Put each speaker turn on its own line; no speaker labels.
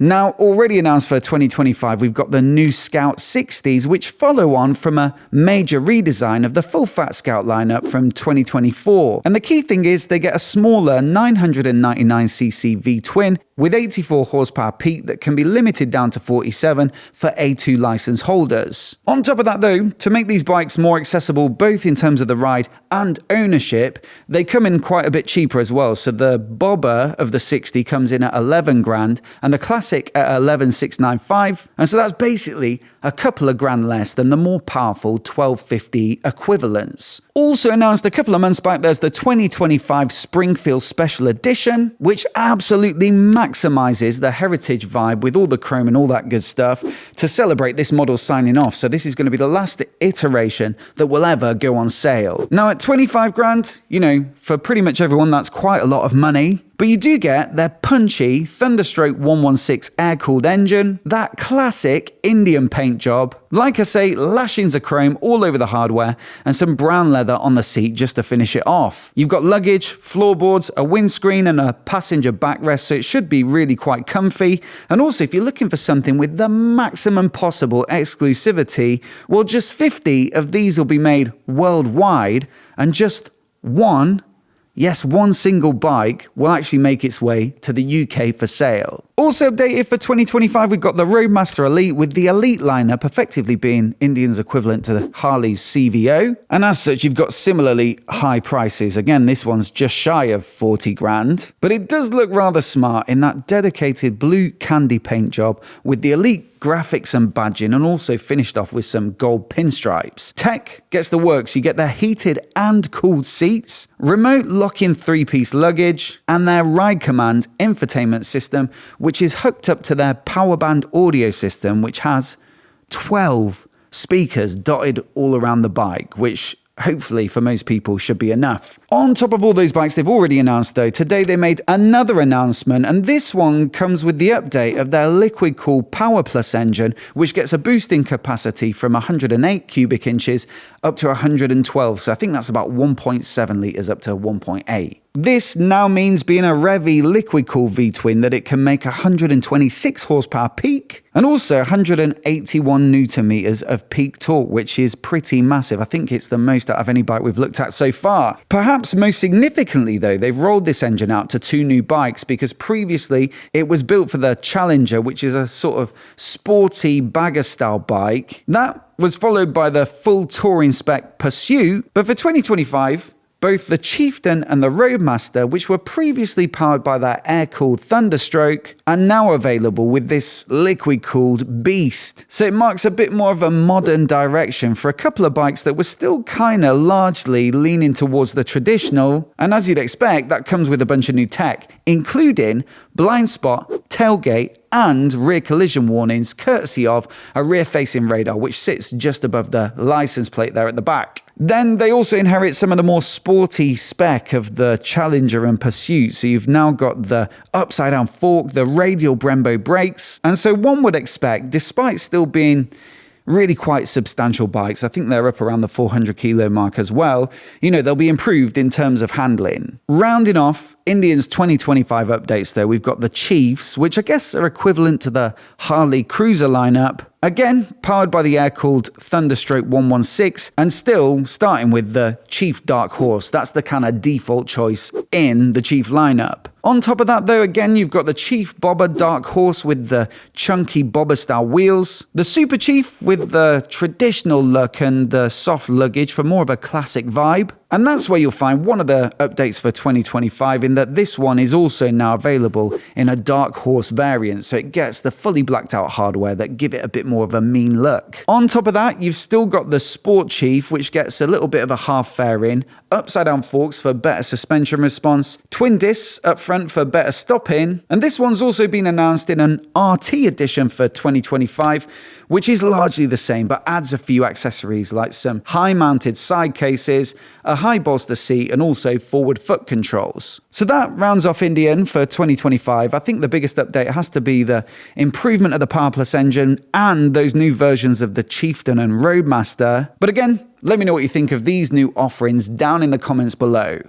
Now, already announced for 2025, we've got the new Scout 60s, which follow on from a major redesign of the full-fat Scout lineup from 2024. And the key thing is they get a smaller 999cc V-twin with 84 horsepower peak that can be limited down to 47 for A2 license holders. On top of that though, to make these bikes more accessible both in terms of the ride and ownership, they come in quite a bit cheaper as well. So the bobber of the 60 comes in at 11 grand and the classic at 11,695. And so that's basically a couple of grand less than the more powerful 1250 equivalents. Also announced a couple of months back, there's the 2025 Springfield Special Edition, which absolutely maximizes the heritage vibe with all the chrome and all that good stuff to celebrate this model signing off. So this is going to be the last iteration that will ever go on sale. Now at 25 grand, you know, for pretty much everyone, that's quite a lot of money. But you do get their punchy Thunderstroke 116 air-cooled engine, that classic Indian paint job, like I say, lashings of chrome all over the hardware, and some brown leather on the seat just to finish it off. You've got luggage, floorboards, a windscreen, and a passenger backrest, so it should be really quite comfy. And also, if you're looking for something with the maximum possible exclusivity, well, just 50 of these will be made worldwide, and just one single bike will actually make its way to the UK for sale. Also updated for 2025, we've got the Roadmaster Elite, with the Elite lineup effectively being Indian's equivalent to Harley's CVO. And as such, you've got similarly high prices. Again, this one's just shy of 40 grand. But it does look rather smart in that dedicated blue candy paint job with the Elite graphics and badging, and also finished off with some gold pinstripes. Tech gets the works. You get their heated and cooled seats, remote lock-in 3-piece luggage, and their Ride Command infotainment system, which is hooked up to their Powerband audio system, which has 12 speakers dotted all around the bike, which hopefully for most people should be enough. On top of all those bikes they've already announced though, today they made another announcement, and this one comes with the update of their liquid cooled Power Plus engine, which gets a boosting capacity from 108 cubic inches up to 112. So I think that's about 1.7 litres up to 1.8. This now means, being a Revy liquid cooled V-twin, that it can make 126 horsepower peak and also 181 newton meters of peak torque, which is pretty massive. I think it's the most out of any bike we've looked at so far. Perhaps most significantly though, they've rolled this engine out to 2 new bikes, because previously it was built for the Challenger, which is a sort of sporty bagger style bike. That was followed by the full touring spec Pursuit, but for 2025, both the Chieftain and the Roadmaster, which were previously powered by that air-cooled Thunderstroke, are now available with this liquid-cooled beast. So it marks a bit more of a modern direction for a couple of bikes that were still kind of largely leaning towards the traditional. And as you'd expect, that comes with a bunch of new tech, including blind spot, tailgate, and rear collision warnings, courtesy of a rear-facing radar, which sits just above the license plate there at the back. Then they also inherit some of the more sporty spec of the Challenger and Pursuit. So you've now got the upside-down fork, the radial Brembo brakes. And so one would expect, despite still being really quite substantial bikes, I think they're up around the 400 kilo mark as well, you know, they'll be improved in terms of handling. Rounding off Indian's 2025 updates though, we've got the Chiefs, which I guess are equivalent to the Harley Cruiser lineup. Again, powered by the air-cooled Thunderstroke 116, and still starting with the Chief Dark Horse. That's the kind of default choice in the Chief lineup. On top of that though, again, you've got the Chief Bobber Dark Horse with the chunky bobber style wheels, the Super Chief with the traditional look and the soft luggage for more of a classic vibe. And that's where you'll find one of the updates for 2025, in that this one is also now available in a Dark Horse variant, so it gets the fully blacked out hardware that give it a bit more of a mean look. On top of that, you've still got the Sport Chief, which gets a little bit of a half fairing, upside down forks for better suspension response, twin discs up front for better stopping, and this one's also been announced in an RT edition for 2025, which is largely the same but adds a few accessories like some high mounted side cases, a high bolster seat, and also forward foot controls. So that rounds off Indian for 2025. I think the biggest update has to be the improvement of the Power Plus engine and those new versions of the Chieftain and Roadmaster. But again, let me know what you think of these new offerings down in the comments below.